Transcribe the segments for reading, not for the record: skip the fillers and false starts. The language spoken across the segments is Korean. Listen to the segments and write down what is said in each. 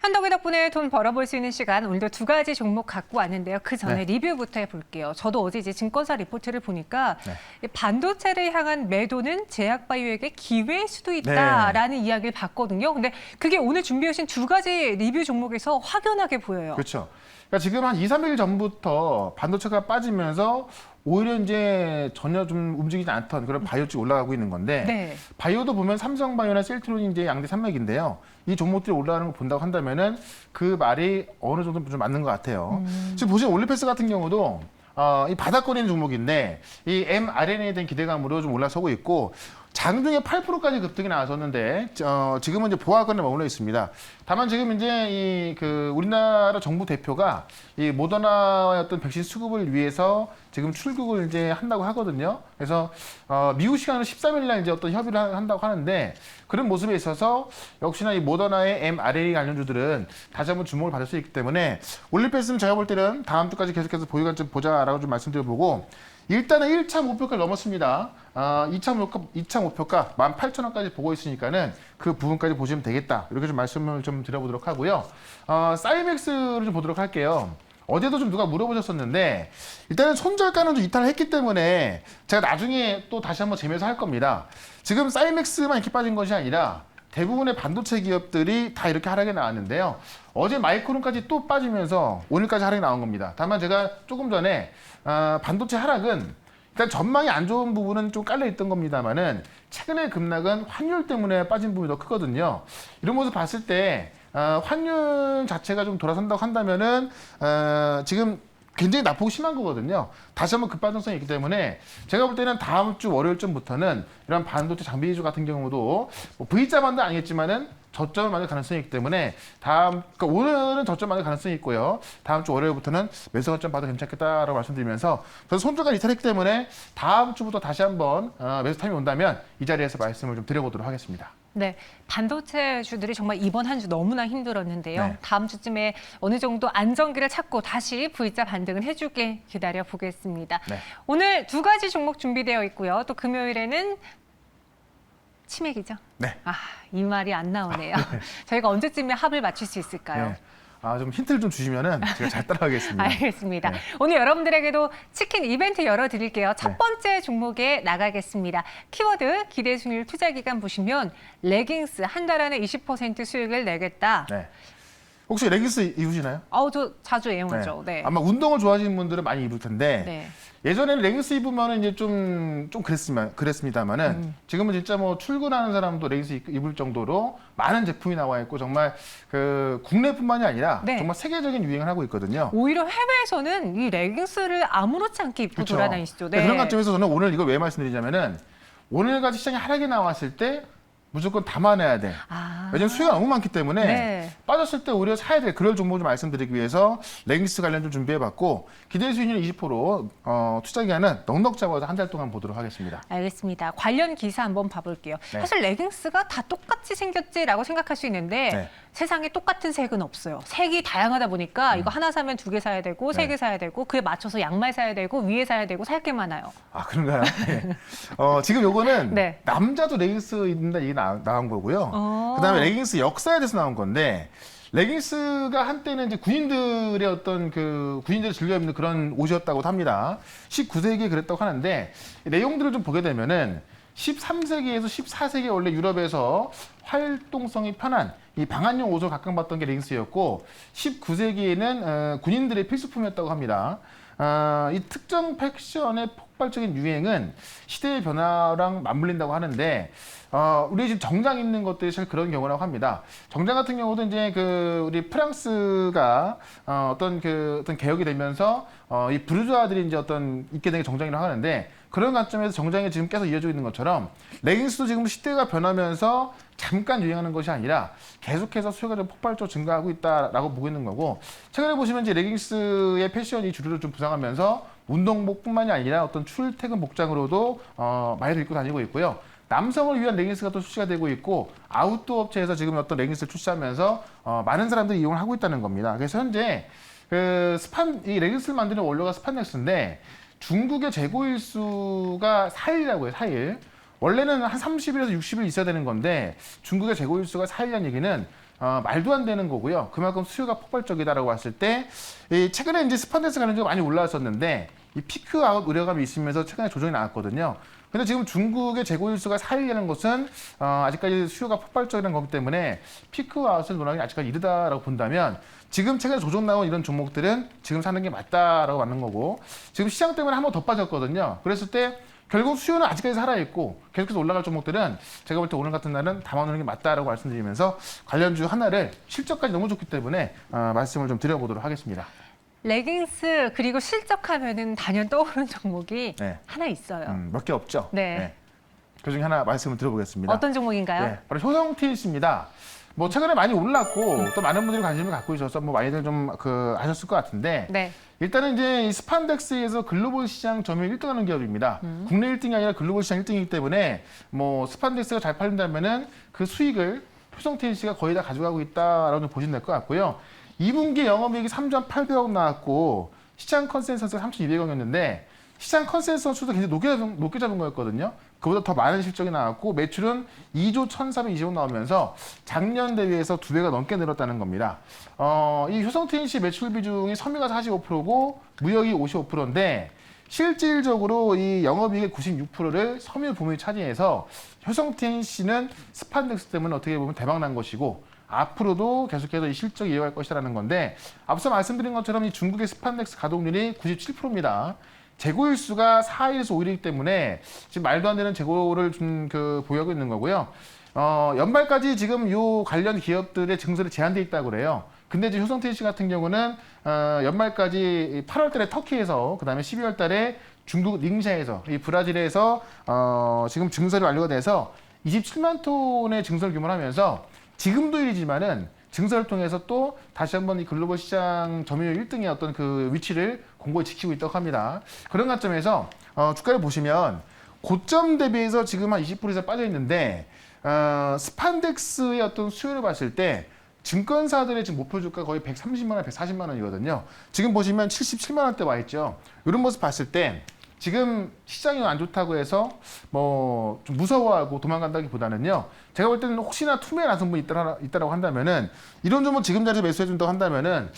현덕이 덕분에 돈 벌어볼 수 있는 시간, 오늘도 두 가지 종목 갖고 왔는데요. 그 전에 리뷰부터 해볼게요. 저도 어제 이제 증권사 리포트를 보니까 이 반도체를 향한 매도는 제약바이오에게 기회일 수도 있다라는 이야기를 봤거든요. 근데 그게 오늘 준비하신 두 가지 리뷰 종목에서 확연하게 보여요. 그렇죠. 그러니까 지금 한 2, 3일 전부터 반도체가 빠지면서 오히려 이제 전혀 좀 움직이지 않던 그런 바이오 쪽이 올라가고 있는 건데 바이오도 보면 삼성바이오나 셀트론이 이제 양대 산맥인데요. 이 종목들이 올라가는 걸 본다고 한다면은 그 말이 어느 정도 좀 맞는 것 같아요. 지금 보시면 올리패스 같은 경우도 이 바닥거리는 종목인데 이 mRNA에 대한 기대감으로 좀 올라서고 있고 장중에 8%까지 급등이 나왔었는데 지금은 이제 보합권에 머물러 있습니다. 다만 지금 이제 우리나라 정부 대표가 이 모더나의 어떤 백신 수급을 위해서 지금 출국을 이제 한다고 하거든요. 그래서 미국 시간으로 13일 날 이제 어떤 협의를 한다고 하는데 그런 모습에 있어서 역시나 이 모더나의 mRNA 관련주들은 다시 한번 주목을 받을 수 있기 때문에 올리패스는 제가 볼 때는 다음 주까지 계속해서 보유관 좀 보자라고 좀 말씀드려보고 일단은 1차 목표가를 넘었습니다. 2차 목표가 18,000원까지 보고 있으니까는 그 부분까지 보시면 되겠다. 이렇게 좀 말씀을 좀 드려보도록 하고요. 사이맥스를 좀 보도록 할게요. 어제도 좀 누가 물어보셨었는데 일단은 손절가는 좀 이탈을 했기 때문에 제가 나중에 또 다시 한번 재미있어 할 겁니다. 지금 사이맥스만 이렇게 빠진 것이 아니라 대부분의 반도체 기업들이 다 이렇게 하락이 나왔는데요. 어제 마이크론까지 또 빠지면서 오늘까지 하락이 나온 겁니다. 다만 제가 조금 전에 반도체 하락은 일단 전망이 안 좋은 부분은 좀 깔려 있던 겁니다만은 최근의 급락은 환율 때문에 빠진 부분이 더 크거든요. 이런 모습 봤을 때 환율 자체가 좀 돌아선다고 한다면은 지금 굉장히 낙폭이 심한 거거든요. 다시 한번 급반등성이 있기 때문에 제가 볼 때는 다음 주 월요일쯤부터는 이런 반도체 장비 위주 같은 경우도 뭐 V자 반도 아니겠지만은 저점을 만들 가능성이 있기 때문에 그러니까 오늘은 저점 만들 가능성이 있고요. 다음 주 월요일부터는 매수 관점 봐도 괜찮겠다라고 말씀드리면서 저는 손절가 이탈했기 때문에 다음 주부터 다시 한번 매수 타임이 온다면 이 자리에서 말씀을 좀 드려보도록 하겠습니다. 네, 반도체 주들이 정말 이번 한 주 너무나 힘들었는데요. 다음 주쯤에 어느 정도 안정기를 찾고 다시 V자 반등을 해주길 기다려 보겠습니다. 오늘 두 가지 종목 준비되어 있고요. 또 금요일에는 치맥이죠? 네. 이 말이 안 나오네요. 저희가 언제쯤에 합을 맞출 수 있을까요? 좀 힌트를 좀 주시면은 제가 잘 따라가겠습니다. 알겠습니다. 오늘 여러분들에게도 치킨 이벤트 열어드릴게요. 첫 번째 종목에 나가겠습니다. 키워드 기대 수익률 투자 기간 보시면 레깅스 한 달 안에 20% 수익을 내겠다. 혹시 레깅스 입으시나요? 저 자주 애용하죠. 아마 운동을 좋아하시는 분들은 많이 입을 텐데 예전에는 레깅스 입으면 이제 좀 그랬습니다만은 지금은 진짜 뭐 출근하는 사람도 레깅스 입을 정도로 많은 제품이 나와 있고 정말 그 국내뿐만이 아니라 정말 세계적인 유행을 하고 있거든요. 오히려 해외에서는 이 레깅스를 아무렇지 않게 입고 돌아다니시죠. 그런 관점에서 저는 오늘 이걸 왜 말씀드리냐면은 오늘같이 시장에 하락이 나왔을 때 무조건 담아내야 돼. 왜냐면 수요가 너무 많기 때문에 빠졌을 때 오히려 사야 돼. 그럴 종목을 좀 말씀드리기 위해서 레깅스 관련 좀 준비해봤고 기대 수익률 20% 투자 기간은 넉넉 잡아서 한 달 동안 보도록 하겠습니다. 알겠습니다. 관련 기사 한번 봐볼게요. 사실 레깅스가 다 똑같이 생겼지라고 생각할 수 있는데 세상에 똑같은 색은 없어요. 색이 다양하다 보니까 이거 하나 사면 두 개 사야 되고 세 개 사야 되고 그에 맞춰서 양말 사야 되고 위에 사야 되고 살 게 많아요. 그런가요? 지금 요거는 남자도 레깅스 입는다 이게 나온 거고요. 그다음에 레깅스 역사에 대해서 나온 건데 레깅스가 한때는 이제 군인들의 어떤 군인들이 즐겨 입는 그런 옷이었다고 합니다. 19세기에 그랬다고 하는데 내용들을 좀 보게 되면은 13세기에서 14세기 원래 유럽에서 활동성이 편한 이 방한용 옷을 각광받던 게 레깅스였고 19세기에는 군인들의 필수품이었다고 합니다. 이 특정 패션의 폭발적인 유행은 시대의 변화랑 맞물린다고 하는데 우리 지금 정장 입는 것들이 사실 그런 경우라고 합니다. 정장 같은 경우도 이제 우리 프랑스가 어떤 개혁이 되면서 이 부르주아들이 이제 입게 된 게 정장이라고 하는데 그런 관점에서 정장이 지금 계속 이어지고 있는 것처럼 레깅스도 지금 시대가 변하면서 잠깐 유행하는 것이 아니라 계속해서 수요가 좀 폭발적으로 증가하고 있다라고 보고 있는 거고 최근에 보시면 이제 레깅스의 패션이 주류를 좀 부상하면서 운동복뿐만이 아니라 어떤 출퇴근 복장으로도 많이들 입고 다니고 있고요. 남성을 위한 레깅스가 또 출시가 되고 있고 아웃도어 업체에서 지금 어떤 레깅스를 출시하면서 많은 사람들이 이용을 하고 있다는 겁니다. 그래서 현재 이 레깅스를 만드는 원료가 스판덱스인데 중국의 재고 일수가 4일이라고 해요. 4일. 원래는 한 30일에서 60일 있어야 되는 건데 중국의 재고 일수가 4일이라는 얘기는 말도 안 되는 거고요. 그만큼 수요가 폭발적이다라고 봤을 때 최근에 이제 스판덱스 가격이 많이 올라왔었는데 이 피크 아웃 우려감이 있으면서 최근에 조정이 나왔거든요. 근데 지금 중국의 재고 일수가 4일이라는 것은 아직까지 수요가 폭발적이라는 거기 때문에 피크 아웃을 논하기 아직까지 이르다라고 본다면 지금 최근에 조정 나온 이런 종목들은 지금 사는 게 맞다라고 맞는 거고 지금 시장 때문에 한 번 더 빠졌거든요. 그랬을 때 결국 수요는 아직까지 살아있고 계속해서 올라갈 종목들은 제가 볼 때 오늘 같은 날은 담아놓는 게 맞다라고 말씀드리면서 관련주 하나를 실적까지 너무 좋기 때문에 말씀을 좀 드려보도록 하겠습니다. 레깅스 그리고 실적하면은 단연 떠오르는 종목이 네. 하나 있어요. 몇 개 없죠? 네. 그중에 하나 말씀을 드려보겠습니다. 어떤 종목인가요? 네, 바로 효성TS입니다. 뭐 최근에 많이 올랐고 또 많은 분들이 관심을 갖고 있어서 뭐 많이들 좀 하셨을 것 같은데 네. 일단은 이제 이 스판덱스에서 글로벌 시장 점유율 1등하는 기업입니다. 국내 1등이 아니라 글로벌 시장 1등이기 때문에 뭐 스판덱스가 잘 팔린다면은 그 수익을 효성TS가 거의 다 가져가고 있다라고 보시면 될 것 같고요. 2분기 영업이익이 3,800억 나왔고 시장 컨센서스가 3,200억이었는데 시장 컨센서스도 굉장히 높게 잡은 거였거든요. 그보다 더 많은 실적이 나왔고 매출은 2조 1,420억 나오면서 작년 대비해서 2배가 넘게 늘었다는 겁니다. 이 효성TNC 매출 비중이 섬유가 45%고 무역이 55%인데 실질적으로 이 영업이익의 96%를 섬유 부문이 차지해서 효성TNC는 스판덱스 때문에 어떻게 보면 대박 난 것이고 앞으로도 계속해서 이 실적이 이어갈 것이라는 건데 앞서 말씀드린 것처럼 이 중국의 스판덱스 가동률이 97%입니다. 재고일수가 4일에서 5일이기 때문에 지금 말도 안 되는 재고를 좀 보유하고 있는 거고요. 연말까지 지금 요 관련 기업들의 증설이 제한돼 있다고 그래요. 근데 이제 효성TNC 같은 경우는 연말까지 8월 달에 터키에서 그다음에 12월 달에 중국 닝샤에서 이 브라질에서 지금 증설이 완료가 돼서 27만 톤의 증설 규모를 하면서 지금도 일이지만은 증설을 통해서 또 다시 한번 이 글로벌 시장 점유율 1등의 어떤 그 위치를 공고히 지키고 있다고 합니다. 그런 관점에서 주가를 보시면 고점 대비해서 지금 한 20% 이상 빠져 있는데 스판덱스의 어떤 수요를 봤을 때 증권사들의 지금 목표 주가 거의 130만 원, 140만 원이거든요. 지금 보시면 77만 원대 와 있죠. 이런 모습 봤을 때 지금 시장이 안 좋다고 해서 뭐 좀 무서워하고 도망간다기보다는요. 제가 볼 때는 혹시나 투매 나선 분이 있다라고 한다면은 이런 점은 지금 자리에서 매수해 준다고 한다면은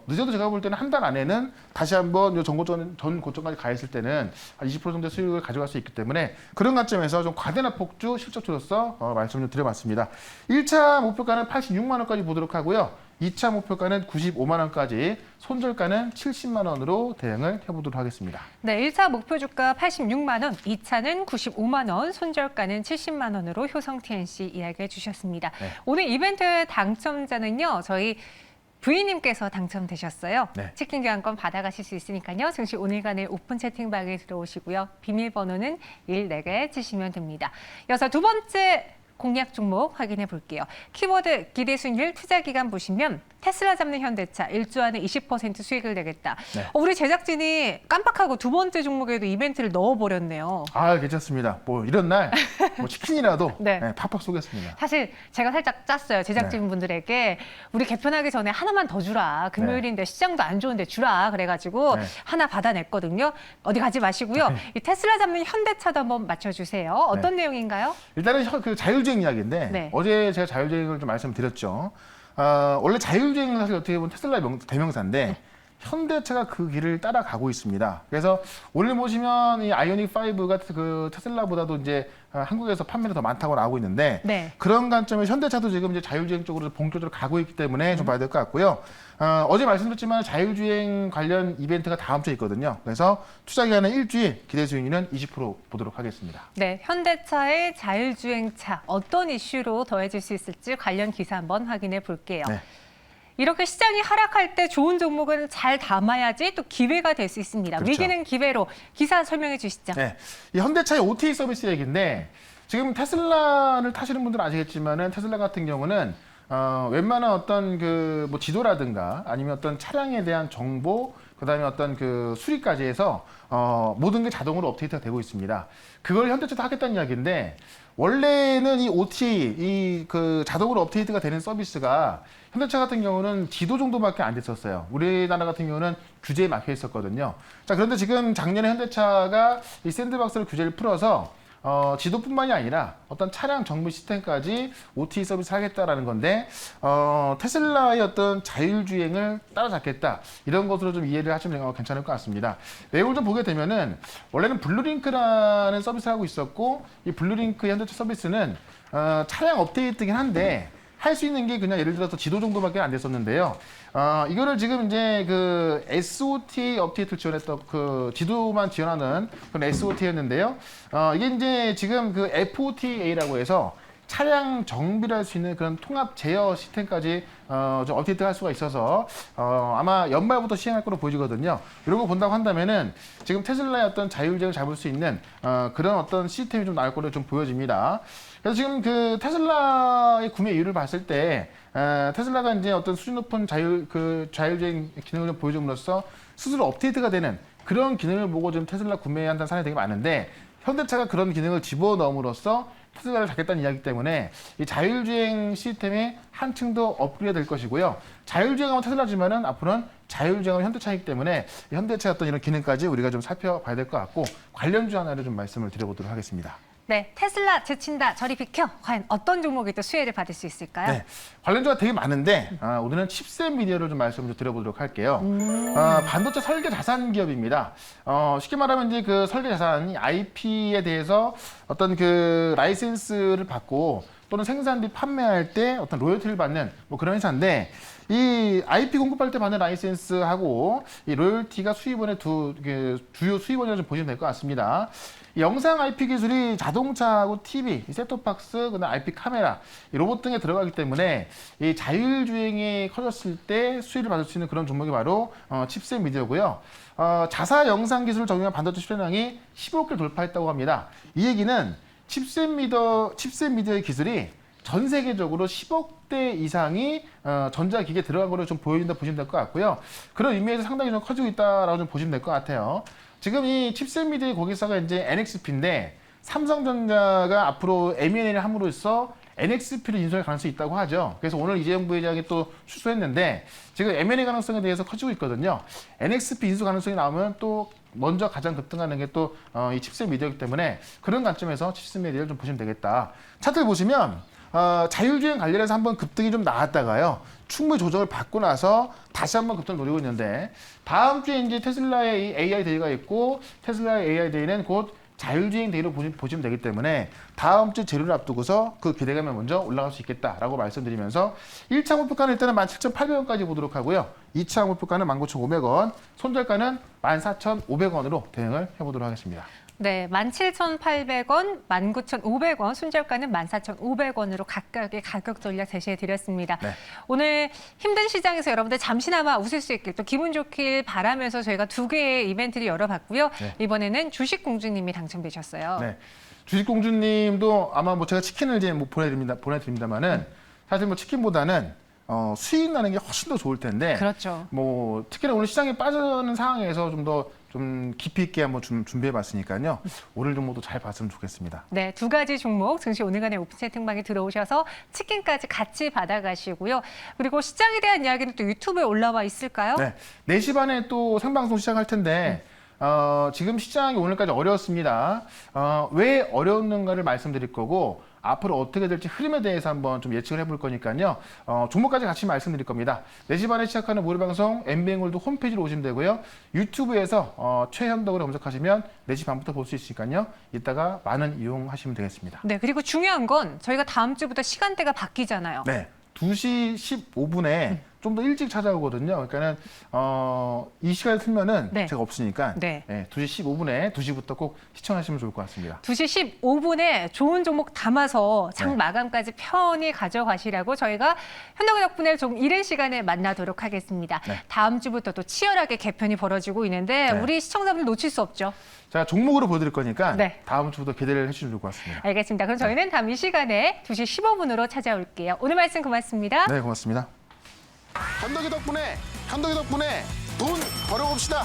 늦어도 제가 볼 때는 한 달 안에는 다시 한번 요 전 고점까지 가 있을 때는 한 20% 정도의 수익을 가져갈 수 있기 때문에 그런 관점에서 좀 과대나 폭주 실적주로서 말씀 좀 드려봤습니다. 1차 목표가는 86만 원까지 보도록 하고요. 2차 목표가는 95만 원까지, 손절가는 70만 원으로 대응을 해보도록 하겠습니다. 네, 1차 목표 주가 86만 원, 2차는 95만 원, 손절가는 70만 원으로 효성TNC 이야기해 주셨습니다. 네. 오늘 이벤트 당첨자는요, 저희 부인님께서 당첨되셨어요. 네. 치킨 교환권 받아가실 수 있으니까요. 즉시 오늘간의 오픈 채팅방에 들어오시고요. 비밀번호는 14개 치시면 됩니다. 이어서 두 번째 공략 종목 확인해 볼게요. 키워드 기대 수익률 투자 기간 보시면 테슬라 잡는 현대차 1주 안에 20% 수익을 내겠다. 네. 우리 제작진이 깜빡하고 두 번째 종목에도 이벤트를 넣어버렸네요. 아, 괜찮습니다. 뭐 이런 날 뭐 치킨이라도 네. 네, 팍팍 쏘겠습니다. 사실 제가 살짝 짰어요. 제작진분들에게 우리 개편하기 전에 하나만 더 주라. 금요일인데 시장도 안 좋은데 주라. 그래가지고 하나 받아냈거든요. 어디 가지 마시고요. 이 테슬라 잡는 현대차도 한번 맞춰주세요. 어떤 내용인가요? 일단은 그 자율주행 이야기인데 어제 제가 자율주행을 좀 말씀드렸죠. 원래 자율주행은 사실 어떻게 보면 테슬라의 대명사인데 현대차가 그 길을 따라가고 있습니다. 그래서 오늘 보시면 이 아이오닉 5가 그 테슬라보다도 이제 한국에서 판매가 더 많다고 나오고 있는데 그런 관점에서 현대차도 지금 이제 자율주행 쪽으로 본격적으로 가고 있기 때문에 좀 봐야 될 것 같고요. 어제 말씀드렸지만 자율주행 관련 이벤트가 다음 주에 있거든요. 그래서 투자 기간은 일주일, 기대 수익률은 20% 보도록 하겠습니다. 네, 현대차의 자율주행차 어떤 이슈로 더해질 수 있을지 관련 기사 한번 확인해 볼게요. 네. 이렇게 시장이 하락할 때 좋은 종목은 잘 담아야지 또 기회가 될 수 있습니다. 그렇죠. 위기는 기회로 기사 설명해 주시죠. 네, 이 현대차의 OTA 서비스 얘기인데 지금 테슬라를 타시는 분들은 아시겠지만은 테슬라 같은 경우는 웬만한 어떤 그 뭐 지도라든가 아니면 어떤 차량에 대한 정보 그다음에 어떤 그 수리까지 해서 모든 게 자동으로 업데이트가 되고 있습니다. 그걸 현대차도 하겠다는 이야기인데 원래는 이 OTA 이 그 자동으로 업데이트가 되는 서비스가 현대차 같은 경우는 지도 정도밖에 안 됐었어요. 우리나라 같은 경우는 규제에 막혀 있었거든요. 자, 그런데 지금 작년에 현대차가 이 샌드박스를 규제를 풀어서 지도뿐만이 아니라 어떤 차량 정비 시스템까지 OTA 서비스를 하겠다라는 건데 테슬라의 어떤 자율주행을 따라잡겠다 이런 것으로 좀 이해를 하시면 괜찮을 것 같습니다. 내용을 좀 보게 되면은 원래는 블루링크라는 서비스를 하고 있었고 이 블루링크 현대차 서비스는 차량 업데이트긴 한데 할 수 있는 게 그냥 예를 들어서 지도 정도밖에 안 됐었는데요. 이거를 지금 이제 그 SOTA 업데이트를 지원했던 그 지도만 지원하는 그런 SOTA였는데요. 이게 이제 지금 그 FOTA라고 해서 차량 정비를 할 수 있는 그런 통합 제어 시스템까지 좀 업데이트 할 수가 있어서 아마 연말부터 시행할 거로 보여지거든요. 이런 거 본다고 한다면은 지금 테슬라의 어떤 자율주행을 잡을 수 있는 그런 어떤 시스템이 좀 나올 거로 좀 보여집니다. 그래서 지금 그 테슬라의 구매 이유를 봤을 때 테슬라가 이제 어떤 수준 높은 자율주행 기능을 좀 보여줌으로써 스스로 업데이트가 되는 그런 기능을 보고 지금 테슬라 구매한다는 사람이 되게 많은데 현대차가 그런 기능을 집어넣음으로써 테슬라를 잡겠다는 이야기 때문에 이 자율주행 시스템이 한층 더 업그레이드 될 것이고요. 자율주행하면 테슬라지만은 앞으로는 자율주행은 현대차이기 때문에 이 현대차 어떤 이런 기능까지 우리가 좀 살펴봐야 될 것 같고 관련주 하나를 좀 말씀을 드려보도록 하겠습니다. 네, 테슬라 제친다, 저리 비켜. 과연 어떤 종목이 또 수혜를 받을 수 있을까요? 네, 관련주가 되게 많은데 오늘은 칩셋 미디어를 좀 말씀을 드려보도록 할게요. 반도체 설계 자산 기업입니다. 쉽게 말하면 이제 그 설계 자산 IP에 대해서 어떤 그 라이센스를 받고 또는 생산 및 판매할 때 어떤 로열티를 받는 뭐 그런 회사인데 이 IP 공급할 때 받는 라이센스하고 이 로열티가 수입원의 주요 수입원이라고 좀 보시면 될 것 같습니다. 이 영상 IP 기술이 자동차하고 TV, 셋톱박스, 그다음 IP 카메라, 이 로봇 등에 들어가기 때문에 이 자율주행이 커졌을 때 수혜를 받을 수 있는 그런 종목이 바로 칩셋 미디어고요. 자사 영상 기술을 적용한 반도체 수량이 15억개를 돌파했다고 합니다. 이 얘기는 칩셋 미디어의 기술이 전 세계적으로 10억대 이상이 전자기기에 들어간 거로 좀 보여진다 보시면 될 것 같고요. 그런 의미에서 상당히 좀 커지고 있다라고 좀 보시면 될 것 같아요. 지금 이 칩셋 미디어의 고객사가 이제 NXP인데 삼성전자가 앞으로 M&A를 함으로써 NXP를 인수할 가능성이 있다고 하죠. 그래서 오늘 이재용 부회장이 또 출소했는데 지금 M&A 가능성에 대해서 커지고 있거든요. NXP 인수 가능성이 나오면 또 먼저 가장 급등하는 게 또 이 칩셋 미디어이기 때문에 그런 관점에서 칩셋 미디어를 좀 보시면 되겠다. 차트를 보시면 자율주행 관련해서 한번 급등이 좀 나왔다가요. 충분히 조정을 받고 나서 다시 한번 급등을 노리고 있는데 다음 주에 이제 테슬라의 AI 데이가 있고 테슬라의 AI 데이는 곧 자율주행 데이로 보시면 되기 때문에 다음 주 재료를 앞두고서 그 기대감이 먼저 올라갈 수 있겠다라고 말씀드리면서 1차 목표가는 일단은 17,800원까지 보도록 하고요. 2차 목표가는 19,500원, 손절가는 14,500원으로 대응을 해보도록 하겠습니다. 네, 17,800원, 19,500원, 손절가는 14,500원으로 각각의 가격 전략 제시해드렸습니다. 네. 오늘 힘든 시장에서 여러분들 잠시나마 웃을 수 있길 또 기분 좋길 바라면서 저희가 2개의 이벤트를 열어봤고요. 네. 이번에는 주식공주님이 당첨되셨어요. 네, 주식공주님도 아마 뭐 제가 치킨을 이제 뭐 보내드립니다만은 사실 뭐 치킨보다는 수익 나는 게 훨씬 더 좋을 텐데. 그렇죠. 뭐 특히나 오늘 시장에 빠지는 상황에서 좀 깊이 있게 한번 준비해봤으니까요. 오늘 종목도 잘 봤으면 좋겠습니다. 네, 2가지 종목 증시 오늘간의 오픈 채팅방에 들어오셔서 치킨까지 같이 받아가시고요. 그리고 시장에 대한 이야기는 또 유튜브에 올라와 있을까요? 네, 4시 반에 또 생방송 시작할 텐데 지금 시장이 오늘까지 어려웠습니다. 왜 어려웠는가를 말씀드릴 거고 앞으로 어떻게 될지 흐름에 대해서 한번 좀 예측을 해볼 거니까요. 종목까지 같이 말씀드릴 겁니다. 4시 반에 시작하는 모르방송 MBN골드 홈페이지로 오시면 되고요. 유튜브에서 최현덕으로 검색하시면 4시 반부터 볼 수 있으니까요. 이따가 많은 이용하시면 되겠습니다. 네, 그리고 중요한 건 저희가 다음 주부터 시간대가 바뀌잖아요. 네, 2시 15분에 좀 더 일찍 찾아오거든요. 그러니까는 이 시간에 틀면은 네. 제가 없으니까 네. 2시 15분에 2시부터 꼭 시청하시면 좋을 것 같습니다. 2시 15분에 좋은 종목 담아서 장 마감까지 편히 가져가시라고 저희가 현덕이 덕분에 좀 이른 시간에 만나도록 하겠습니다. 네. 다음 주부터 또 치열하게 개편이 벌어지고 있는데 우리 시청자분들 놓칠 수 없죠. 제가 종목으로 보여드릴 거니까 다음 주부터 기대를 해주시면 좋을 것 같습니다. 알겠습니다. 그럼 저희는 다음 이 시간에 2시 15분으로 찾아올게요. 오늘 말씀 고맙습니다. 네, 고맙습니다. 현덕이 덕분에 돈 벌어봅시다.